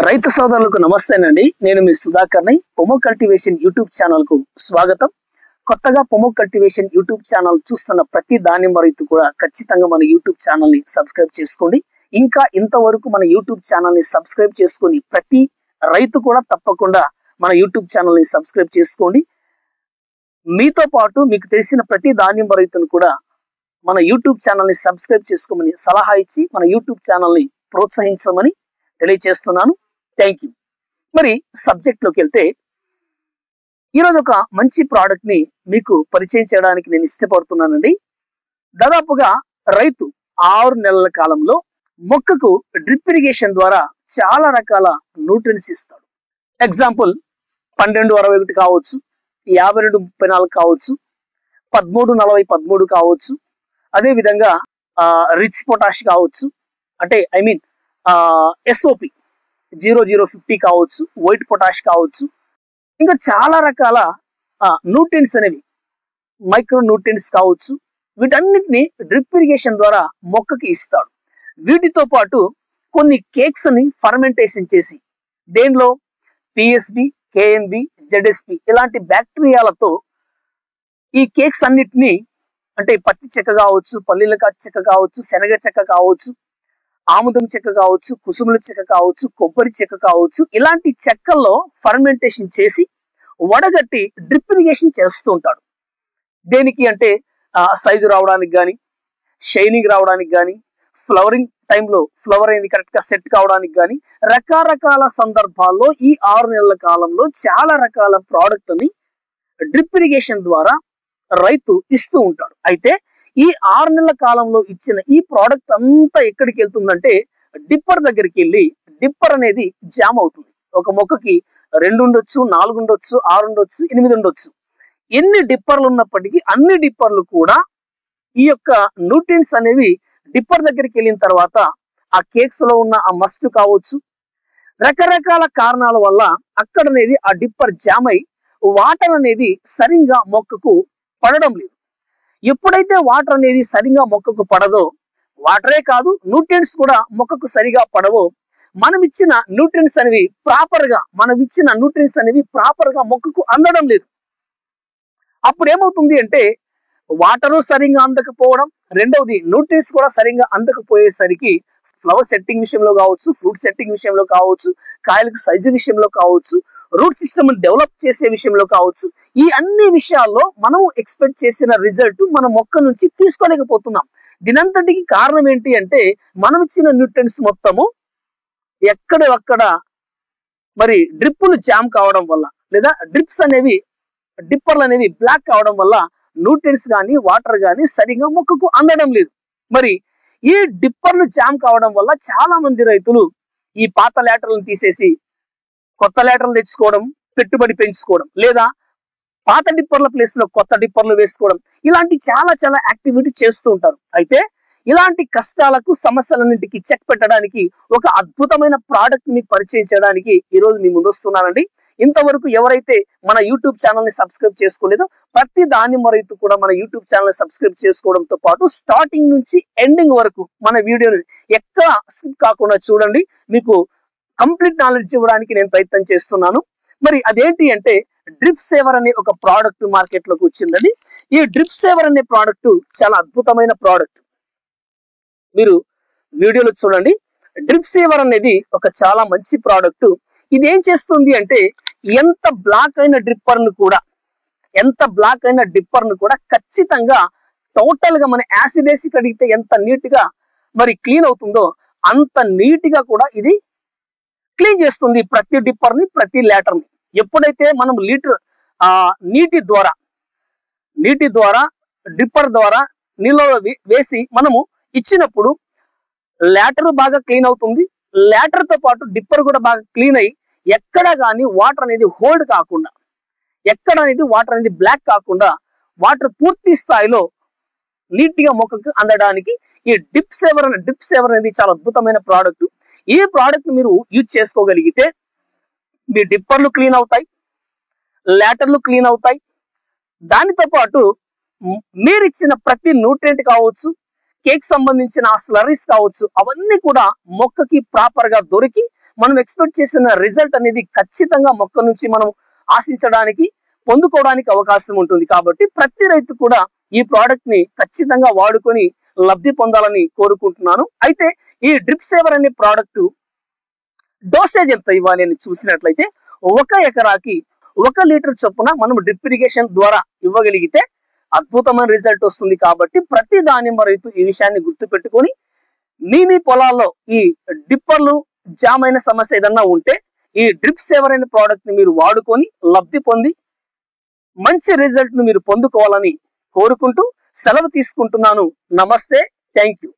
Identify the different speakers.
Speaker 1: రైతు సోదరులకు నమస్తేనండి. నేను మీ సుధాకర్ని. పొమో కల్టివేషన్ యూట్యూబ్ ఛానల్ కు స్వాగతం. కొత్తగా పొమో కల్టివేషన్ యూట్యూబ్ ఛానల్ చూస్తున్న ప్రతి దానిమ్మ రైతు కూడా ఖచ్చితంగా మన యూట్యూబ్ ఛానల్ ని సబ్స్క్రైబ్ చేసుకోండి. ఇంకా ఇంతవరకు మన యూట్యూబ్ ఛానల్ ని సబ్స్క్రైబ్ చేసుకొని ప్రతి రైతు కూడా తప్పకుండా మన యూట్యూబ్ ఛానల్ ని సబ్స్క్రైబ్ చేసుకోండి. మీతో పాటు మీకు తెలిసిన ప్రతి దానిమ్మ రైతును కూడా మన యూట్యూబ్ ఛానల్ ని సబ్స్క్రైబ్ చేసుకోమని సలహా ఇచ్చి మన యూట్యూబ్ ఛానల్ ని ప్రోత్సహించమని తెలియజేస్తున్నాను. Thank you. మరి సబ్జెక్ట్ లోకి వెళ్తే ఈరోజు ఒక మంచి ప్రోడక్ట్ ని మీకు పరిచయం చేయడానికి నేను ఇష్టపడుతున్నానండి. దాదాపుగా రైతు 6 నెలల కాలంలో మొక్కకు డ్రిప్ ఇరిగేషన్ ద్వారా చాలా రకాల న్యూట్రియన్స్ ఇస్తాడు. ఎగ్జాంపుల్ 12-61 కావచ్చు, 52-34 కావచ్చు, 13-40-13 కావచ్చు, అదే విధంగా రిచ్ పొటాష్ కావచ్చు, అంటే SOP 0050 కావచ్చు, వైట్ పొటాష్ కావచ్చు, ఇంకా చాలా రకాల న్యూట్రియన్స్ అనేవి మైక్రో న్యూట్రియన్స్ కావచ్చు. వీటన్నిటిని డ్రిప్ ఇరిగేషన్ ద్వారా మొక్కకి ఇస్తాడు. వీటితో పాటు కొన్ని కేక్స్ ని ఫర్మెంటేషన్ చేసి దేనిలో PSB, KNB, ZSP ఇలాంటి బ్యాక్టీరియాలతో ఈ కేక్స్ అన్నిటిని, అంటే పత్తి చెక్క కావచ్చు, పల్లీల చెక్క కావచ్చు, శనగ చెక్క కావచ్చు, ఆముదం చెక్క కావచ్చు, కుసుముల చెక్క కావచ్చు, కొబ్బరి చెక్క కావచ్చు, ఇలాంటి చెక్కల్లో ఫర్మెంటేషన్ చేసి వడగట్టి డ్రిప్ ఇరిగేషన్ చేస్తూ ఉంటాడు. దేనికి అంటే సైజు రావడానికి కానీ, షైనింగ్ రావడానికి కానీ, ఫ్లవరింగ్ టైంలో ఫ్లవర్ అనేది కరెక్ట్ గా సెట్ కావడానికి కానీ, రకరకాల సందర్భాల్లో ఈ 6 నెలల కాలంలో చాలా రకాల ప్రోడక్ట్ ని డ్రిప్ ఇరిగేషన్ ద్వారా రైతు ఇస్తూ ఉంటాడు. అయితే ఈ 6 నెలల కాలంలో ఇచ్చిన ఈ ప్రోడక్ట్ అంతా ఎక్కడికి వెళ్తుందంటే డిప్పర్ దగ్గరికి వెళ్ళి డిప్పర్ అనేది జామ్ అవుతుంది. ఒక మొక్కకి 2 ఉండొచ్చు, 4 ఉండొచ్చు, 6 ఉండొచ్చు, 8 ఉండొచ్చు. ఎన్ని డిప్పర్లు ఉన్నప్పటికీ అన్ని డిప్పర్లు కూడా ఈ యొక్క న్యూట్రియన్స్ అనేవి డిప్పర్ దగ్గరికి వెళ్ళిన తర్వాత ఆ కేక్స్ లో ఉన్న ఆ మస్ట్ కావచ్చు, రకరకాల కారణాల వల్ల అక్కడ అనేది ఆ డిప్పర్ జామ్ అయి వాటర్ అనేది సరిగ్గా మొక్కకు పడడం లేదు. ఎప్పుడైతే వాటర్ అనేది సరిగా మొక్కకు పడదో, వాటరే కాదు న్యూట్రియన్స్ కూడా మొక్కకు సరిగా పడవో, మనం ఇచ్చిన న్యూట్రియన్స్ అనేవి ప్రాపర్ గా మొక్కకు అందడం లేదు. అప్పుడు ఏమవుతుంది అంటే వాటరు సరిగా అందకపోవడం, రెండవది న్యూట్రియన్స్ కూడా సరిగా అందకపోయేసరికి ఫ్లవర్ సెట్టింగ్ విషయంలో కావచ్చు, ఫ్రూట్ సెట్టింగ్ విషయంలో కావచ్చు, కాయలకు సైజు విషయంలో కావచ్చు, రూట్ సిస్టమ్ డెవలప్ చేసే విషయంలో కావచ్చు, ఈ అన్ని విషయాల్లో మనం ఎక్స్పెక్ట్ చేసిన రిజల్ట్ మన మొక్క నుంచి తీసుకోలేకపోతున్నాం. దీనంతటికి కారణం ఏంటి అంటే మనం ఇచ్చిన న్యూట్రియన్స్ మొత్తము ఎక్కడొక్కడ మరి డ్రిప్పులు జామ్ కావడం వల్ల, లేదా డిప్పర్లు అనేవి బ్లాక్ కావడం వల్ల న్యూట్రియన్స్ కానీ వాటర్ కానీ సరిగా మొక్కకు అందడం లేదు. మరి ఈ డిప్పర్లు జామ్ కావడం వల్ల చాలా మంది రైతులు ఈ పాత లేటర్లను తీసేసి కొత్త లేటర్లు తెచ్చుకోవడం, పెట్టుబడి పెంచుకోవడం, లేదా పాత డిప్పర్ల ప్లేస్ లో కొత్త డిప్పర్లు వేసుకోవడం, ఇలాంటి చాలా యాక్టివిటీ చేస్తూ ఉంటారు. అయితే ఇలాంటి కష్టాలకు, సమస్యలన్నింటికి చెక్ పెట్టడానికి ఒక అద్భుతమైన ప్రోడక్ట్ మీకు పరిచయం చేయడానికి ఈ రోజు మీ ముందు వస్తున్నానండి. ఇంతవరకు ఎవరైతే మన యూట్యూబ్ ఛానల్ ని సబ్స్క్రైబ్ చేసుకోలేదో ప్రతి దానిమ్మ రైతు కూడా మన యూట్యూబ్ ఛానల్ సబ్స్క్రైబ్ చేసుకోవడంతో పాటు స్టార్టింగ్ నుంచి ఎండింగ్ వరకు మన వీడియోని ఎక్కడ స్కిప్ కాకుండా చూడండి. మీకు కంప్లీట్ నాలెడ్జ్ ఇవ్వడానికి నేను ప్రయత్నం చేస్తున్నాను. మరి అదేంటి అంటే డ్రిప్ సేవర్ అనే ఒక ప్రోడక్ట్ మార్కెట్ లోకి వచ్చిందండి. ఈ డ్రిప్ సేవర్ అనే ప్రోడక్ట్ చాలా అద్భుతమైన ప్రోడక్ట్. మీరు వీడియోలో చూడండి. డ్రిప్ సేవర్ అనేది ఒక చాలా మంచి ప్రోడక్ట్. ఇది ఏం చేస్తుంది అంటే ఎంత బ్లాక్ అయిన డిప్పర్ ను కూడా ఖచ్చితంగా టోటల్ గా మన యాసిడ్ వేసి కడిగితే ఎంత నీట్ గా మరి క్లీన్ అవుతుందో అంత నీట్ గా కూడా ఇది క్లీన్ చేస్తుంది ప్రతి డిప్పర్ ని, ప్రతి లేటర్ ని. ఎప్పుడైతే మనం నీటి ద్వారా డిప్పర్ ద్వారా నీళ్ళలో వేసి మనము ఇచ్చినప్పుడు లేటర్ బాగా క్లీన్ అవుతుంది. లేటర్ తో పాటు డిప్పర్ కూడా బాగా క్లీన్ అయ్యి ఎక్కడ కానీ వాటర్ అనేది హోల్డ్ కాకుండా, వాటర్ అనేది బ్లాక్ కాకుండా వాటర్ పూర్తి స్థాయిలో నీట్ గా మొక్కకు అందడానికి ఈ డ్రిప్ సేవర్ అనేది చాలా అద్భుతమైన ప్రోడక్ట్. ఈ ప్రోడక్ట్ మీరు యూజ్ చేసుకోగలిగితే మీ డిప్పర్లు క్లీన్ అవుతాయి, లేటర్లు క్లీన్ అవుతాయి. దానితో పాటు మీరు ఇచ్చిన ప్రతి న్యూట్రియంట్ కావచ్చు, కేక్ సంబంధించిన స్లరీస్ కావచ్చు, అవన్నీ కూడా మొక్కకి ప్రాపర్ గా దొరికి మనం ఎక్స్పెక్ట్ చేసిన రిజల్ట్ అనేది ఖచ్చితంగా మొక్క నుంచి మనం ఆశించడానికి పొందుకోవడానికి అవకాశం ఉంటుంది. కాబట్టి ప్రతి రైతు కూడా ఈ ప్రోడక్ట్ ని ఖచ్చితంగా వాడుకొని లబ్ధి పొందాలని కోరుకుంటున్నాను. అయితే ఈ డ్రిప్ సేవర్ అనే ప్రోడక్ట్ డోసేజ్ ఎంత ఇవ్వాలి అని చూసినట్లయితే 1 ఎకరాకి 1 లీటర్ చొప్పున మనం డ్రిప్ ఇరిగేషన్ ద్వారా ఇవ్వగలిగితే అద్భుతమైన రిజల్ట్ వస్తుంది. కాబట్టి ప్రతి దానిమ్మ రైతు ఈ విషయాన్ని గుర్తుపెట్టుకొని మీ పొలాల్లో ఈ డిప్పర్లు జామ్ అయిన సమస్య ఏదన్నా ఉంటే ఈ డ్రిప్ సేవర్ అనే ప్రోడక్ట్ ని మీరు వాడుకొని లబ్ధి పొంది మంచి రిజల్ట్ ను మీరు పొందుకోవాలని కోరుకుంటూ సెలవు తీసుకుంటున్నాను. నమస్తే, థ్యాంక్ యూ.